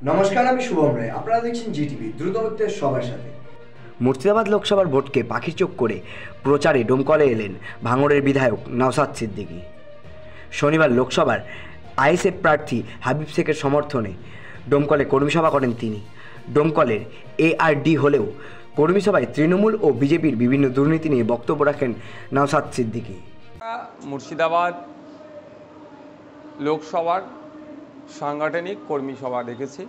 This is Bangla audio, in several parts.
নমস্কার, আমি শুভম রায়। আপনারা দেখছেন জিটিভি, দ্রুতগতিতে সবার সাথে। মুর্শিদাবাদ লোকসভার ভোটকে পাখির চোখ করে প্রচারে ডোমকলে এলেন ভাঙড়ের বিধায়ক নওশাদ সিদ্দিকী। শনিবার লোকসভার আইএসএফ প্রার্থী হাবিব শেখের সমর্থনে ডোমকলে কর্মীসভা করেন তিনি। ডোমকলের এআরডি হলেও কর্মীসভায় তৃণমূল ও বিজেপির বিভিন্ন দুর্নীতি নিয়ে বক্তব্য রাখেন নওশাদ সিদ্দিকী। মুর্শিদাবাদ লোকসভার সাংগঠনিক কর্মী সভা ডেকেছি।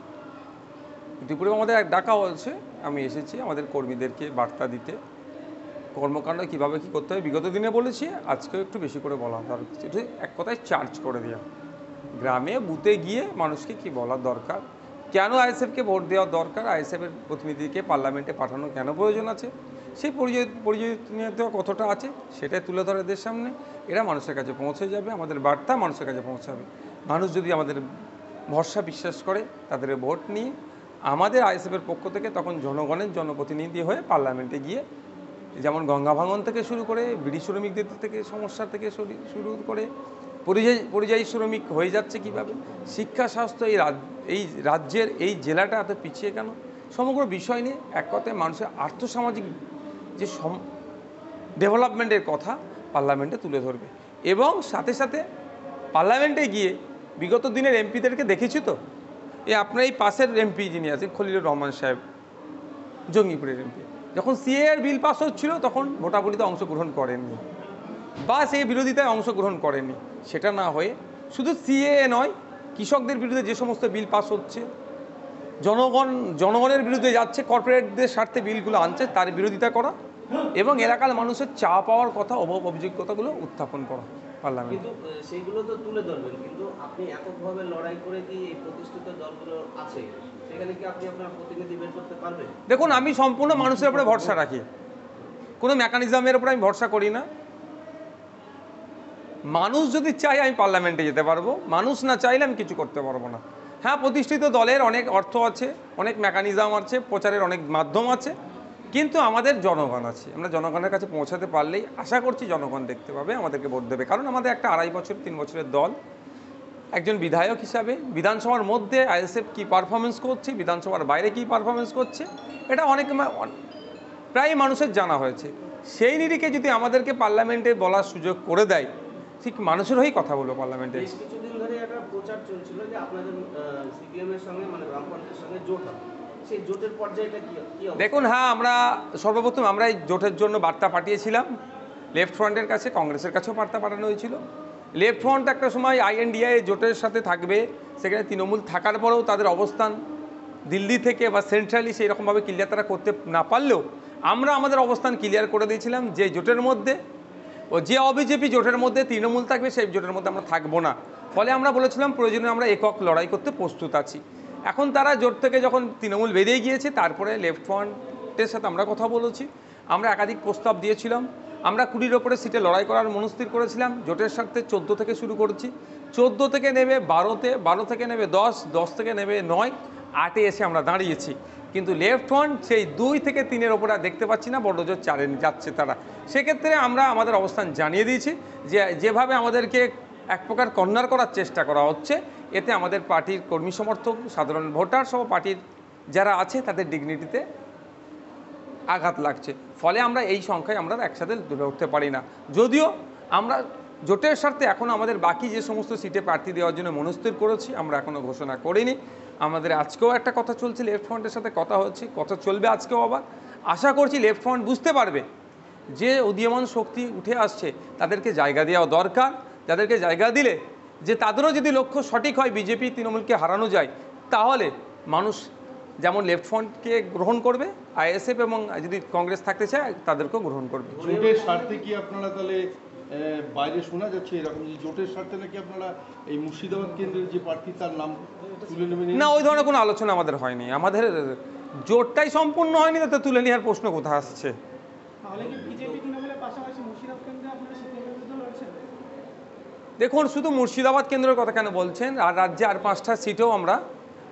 ইতিপূর্বে আমাদের এক ডাকা হয়েছে, আমি এসেছি আমাদের কর্মীদেরকে বার্তা দিতে, কর্মকাণ্ড কীভাবে কী করতে হবে বিগত দিনে বলেছি, আজকেও একটু বেশি করে বলা দরকার। একটু এক কথায় চার্জ করে দেওয়া, গ্রামে বুথে গিয়ে মানুষকে কি বলার দরকার, কেন আইএসএফকে ভোট দেওয়ার দরকার, আইএসএফের প্রতিনিধিকে পার্লামেন্টে পাঠানো কেন প্রয়োজন আছে, সেই প্রয়োজনীয়তা কতটা আছে সেটাই তুলে ধরে এদের সামনে। এরা মানুষের কাছে পৌঁছে যাবে, আমাদের বার্তা মানুষের কাছে পৌঁছাবে। মানুষ যদি আমাদের ভরসা বিশ্বাস করে তাদের ভোট নিয়ে আমাদের আইএসএফের পক্ষ থেকে তখন জনগণের জনপ্রতিনিধি হয়ে পার্লামেন্টে গিয়ে যেমন গঙ্গা ভাঙন থেকে শুরু করে বিড়ি শ্রমিকদের থেকে সমস্যা থেকে শুরু করে পরিযায়ী শ্রমিক হয়ে যাচ্ছে কিভাবে, শিক্ষা স্বাস্থ্য, এই রাজ্যের এই জেলাটা এত পিছিয়ে কেন, সমগ্র বিষয় নিয়ে এক কথায় মানুষের আর্থসামাজিক যে ডেভেলপমেন্টের কথা পার্লামেন্টে তুলে ধরবে। এবং সাথে সাথে পার্লামেন্টে গিয়ে বিগত দিনের এমপিদেরকে দেখেছি তো, আপনার এই পাশের এমপি যিনি আছেন খলিলুর রহমান সাহেব, জঙ্গিপুরের এমপি, যখন সিএর বিল পাস হচ্ছিল তখন ভোটাভুটিতে অংশগ্রহণ করেননি বা সেই বিরোধিতায় অংশগ্রহণ করেননি। সেটা না হয়ে শুধু সিএ নয়, কৃষকদের বিরুদ্ধে যে সমস্ত বিল পাস হচ্ছে, জনগণের বিরুদ্ধে যাচ্ছে, কর্পোরেটদের স্বার্থে বিলগুলো আনছে, তার বিরোধিতা করা এবং এলাকার মানুষের চা পাওয়ার কথা, অভিযোগতাগুলো উত্থাপন করা পার্লামেন্ট। কিন্তু সেইগুলো তো তুলে ধরবেন, কিন্তু আপনি এককভাবে লড়াই করে কি এই প্রতিষ্ঠিত দলগুলো আছে সেখানে কি আপনি আপনার প্রতিনিধি বের করতে পারবেন? দেখুন, আমি সম্পূর্ণ মানুষের উপরে ভরসা রাখি, কোনো মেকানিজমের উপরে আমি ভরসা করি না। মানুষ যদি চাই আমি পার্লামেন্টে যেতে পারবো, মানুষ না চাইলে আমি কিছু করতে পারবো না। হ্যাঁ, প্রতিষ্ঠিত দলের অনেক অর্থ আছে, অনেক মেকানিজম আছে, প্রচারের অনেক মাধ্যম আছে, কিন্তু আমাদের জনগণ আছে। আমরা জনগণের কাছে পৌঁছাতে পারলেই আশা করছি জনগণ দেখতে পাবে, আমাদেরকে ভোট দেবে। কারণ আমাদের একটা 2.5 বছর 3 বছরের দল, একজন বিধায়ক হিসাবে বিধানসভার মধ্যে আইএসএফ কী পারফরমেন্স করছে, বিধানসভার বাইরে কী পারফরমেন্স করছে, এটা প্রায় মানুষের জানা হয়েছে। সেই নিরিখে যদি আমাদেরকে পার্লামেন্টে বলার সুযোগ করে দেয়, ঠিক মানুষের হয়েই কথা বলবো পার্লামেন্টে। বেশ কিছুদিন ধরে একটা প্রচার চলছিল যে আপনাদের সিপিএম এর সঙ্গে মানে বামফ্রন্টের সঙ্গে জোট হবে, সেই জোটের পর্যায়টা কি? দেখুন, হ্যাঁ, আমরা সর্বপ্রথম আমরা এই জোটের জন্য বার্তা পাঠিয়েছিলাম লেফট ফ্রন্টের কাছে, কংগ্রেসের কাছেও বার্তা পাঠানো হয়েছিল। লেফট ফ্রন্ট একটা সময় আইএনডিআই জোটের সাথে থাকবে, সেখানে তৃণমূল থাকার পরেও তাদের অবস্থান দিল্লি থেকে বা সেন্ট্রালি সেই রকমভাবে ক্লিয়ার তারা করতে না পারলেও আমরা আমাদের অবস্থান ক্লিয়ার করে দিয়েছিলাম যে জোটের মধ্যে ও যে অবিজেপি জোটের মধ্যে তৃণমূল থাকবে সেই জোটের মধ্যে আমরা থাকবো না। ফলে আমরা বলেছিলাম প্রয়োজনে আমরা একক লড়াই করতে প্রস্তুত আছি। এখন তারা জোট থেকে যখন তৃণমূল বেরিয়ে গিয়েছে, তারপরে লেফট ফ্রন্টের সাথে আমরা কথা বলেছি, আমরা একাধিক প্রস্তাব দিয়েছিলাম, আমরা 20-র ওপরে সিটে লড়াই করার মনস্থির করেছিলাম। জোটের স্বার্থে 14 থেকে শুরু করেছি, 14 থেকে নেবে 12-তে, 12 থেকে নেবে 10, 10 থেকে নেবে 9, 8-এ এসে আমরা দাঁড়িয়েছি। কিন্তু লেফট ফ্রন্ট সেই 2 থেকে 3-এর ওপরে আর দেখতে পাচ্ছি না, বড় জোর 4-এ যাচ্ছে তারা। সেক্ষেত্রে আমরা আমাদের অবস্থান জানিয়ে দিয়েছি যে যেভাবে আমাদেরকে এক প্রকার কর্নার করার চেষ্টা করা হচ্ছে, এতে আমাদের পার্টির কর্মী সমর্থক, সাধারণ ভোটার সহ পার্টির যারা আছে তাদের ডিগনিটিতে আঘাত লাগছে। ফলে আমরা এই সংখ্যায় আমরা একসাথে লড়তে পারি না। যদিও আমরা জোটের স্বার্থে এখনও আমাদের বাকি যে সমস্ত সিটে প্রার্থী দেওয়ার জন্য মনস্থির করেছি, আমরা এখনও ঘোষণা করিনি। আমাদের আজকেও একটা কথা চলছে, লেফট ফ্রন্টের সাথে কথা হচ্ছে, কথা চলবে আজকেও আবার। আশা করছি লেফট ফ্রন্ট বুঝতে পারবে যে উদীয়মান শক্তি উঠে আসছে, তাদেরকে জায়গা দেওয়া দরকার। যাদেরকে জায়গা দিলে যে তাদেরও যদি লক্ষ্য সঠিক হয়, বিজেপি তৃণমূলকে হারানো যায়, তাহলে মানুষ যেমন লেফট ফ্রন্টকে গ্রহণ করবে, আইএসএফ এবং যদি কংগ্রেস থাকতে চায় তাদেরকেও গ্রহণ করবে। জোটের স্বার্থে কি আপনারা তাহলে বাইরে শোনা যাচ্ছে এরকম যে জোটের স্বার্থে নাকি আপনারা এই মুর্শিদাবাদ কেন্দ্রের যে প্রার্থী তার নাম তুলে নেবেন? না, ওই ধরনের কোনো আলোচনা আমাদের হয়নি। আমাদের জোটটাই সম্পূর্ণ হয়নি, তাতে তুলে নেওয়ার প্রশ্ন কোথায় আসছে? দেখুন, শুধু মুর্শিদাবাদ কেন্দ্রের কথা কেন বলছেন, আর রাজ্যে আর 5টা সিটেও আমরা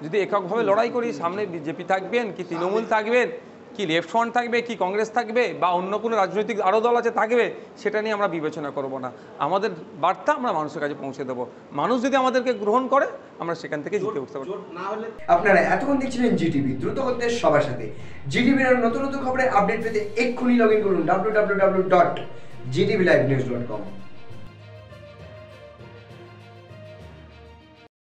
যদি এককভাবে লড়াই করি, সামনে বিজেপি থাকবেন কি তৃণমূল থাকবেন কি লেফট ফ্রন্ট থাকবে, কি কংগ্রেস থাকবে, বা অন্য কোনো রাজনৈতিক আরও দল আছে থাকবে, সেটা নিয়ে আমরা বিবেচনা করব না। আমাদের বার্তা আমরা মানুষের কাছে পৌঁছে দেবো। মানুষ যদি আমাদেরকে গ্রহণ করে, আমরা সেখান থেকে জিতে উঠতে পারবো। জোট না হলে আপনারা এতক্ষণ দেখছিলেন জিটিভি দ্রুত হচ্ছে সবার সাথে। জিটিভির নতুন নতুন খবরের আপডেট পেতে এক্ষুনি লগ ইন করুন www.gtvlivenews.com।